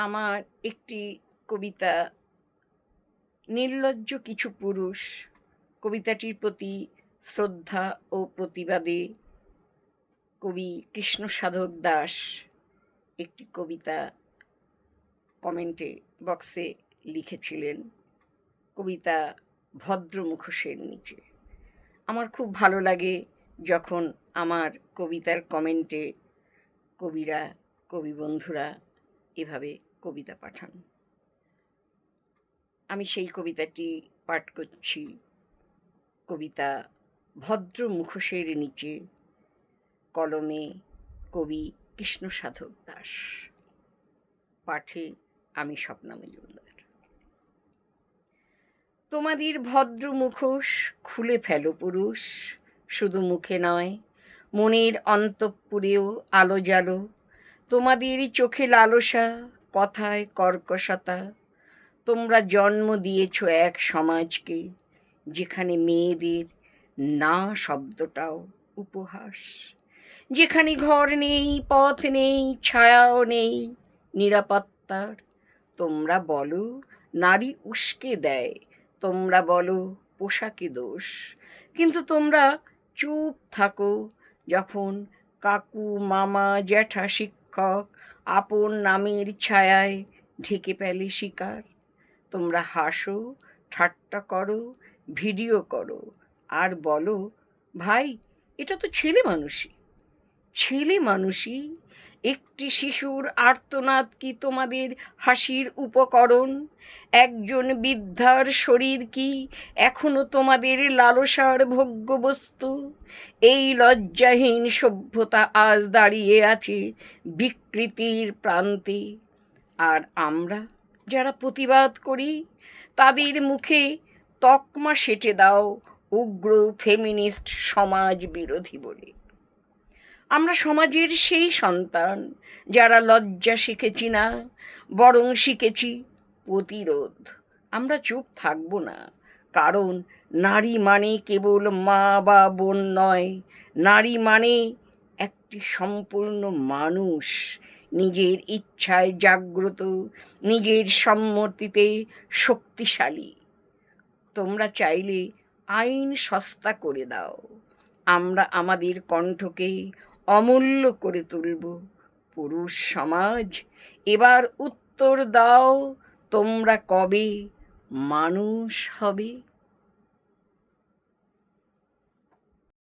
আমার একটি কবিতা নির্লজ্জ কিছু পুরুষ, কবিতাটির প্রতি শ্রদ্ধা ও প্রতিবাদে কবি কৃষ্ণসাধক দাস একটি কবিতা কমেন্টে বক্সে লিখেছিলেন। কবিতা ভদ্র মুখোশের নিচে। আমার খুব ভালো লাগে যখন আমার কবিতার কমেন্টে কবিরা, কবি বন্ধুরা এভাবে কবিতা পাঠান। আমি সেই কবিতাটি পাঠ করছি। কবিতা ভদ্র মুখোশের নিচে, কলমে কবি কৃষ্ণসাধক দাস, পাঠে আমি স্বপ্না মজুমদার। তোমাদের ভদ্র মুখোশ খুলে ফেলো পুরুষ, শুধু মুখে নয়, মনের অন্তঃপুরেও আলো জ্বালো। তোমাদের চোখে লালসা, কথায় কর্কশতা। তোমরা জন্ম দিয়েছ এক সমাজকে যেখানে মেয়েদের না শব্দটাও উপহাস, যেখানে ঘর নেই, পথ নেই, ছায়াও নেই নিরাপত্তার। তোমরা বলো নারী উস্কে দেয়, তোমরা বলো পোশাকে দোষ, কিন্তু তোমরা চুপ থাকো যখন কাকু, মামা, জ্যাঠা, শিক্ষক আপন নামের ছায়ায় ঢেকে ফেলে শিকার। তোমরা হাসো, ঠাট্টা করো, ভিডিও করো, আর বলো ভাই এটা তো ছেলে মানুষই। ছেলে মানুষই একটি শিশুর আর্তনাদ কি তোমাদের হাসির উপকরণ? একজন বৃদ্ধার শরীর কি এখনো তোমাদের লালসার ভোগ্যবস্তু? এই লজ্জাহীন সভ্যতা আজ দাঁড়িয়ে আছে বিকৃতির প্রান্তে। আর আমরা যারা প্রতিবাদ করি তাদের মুখে তকমা সেঁটে দাও উগ্র ফেমিনিস্ট সমাজ বিরোধী বলে। আমরা সমাজের সেই সন্তান যারা লজ্জা শিখেছি না, বরং শিখেছি প্রতিরোধ। আমরা চুপ থাকবো না, কারণ নারী মানে কেবল মা বা বোন নয়, নারী মানে একটি সম্পূর্ণ মানুষ, নিজের ইচ্ছায় জাগ্রত, নিজের সম্মতিতে শক্তিশালী। তোমরা চাইলে আইন সস্তা করে দাও, আমরা আমাদের কণ্ঠকে অমূল্য করে তুলব। পুরুষ সমাজ এবার উত্তর দাও, তোমরা কবে মানুষ হবে?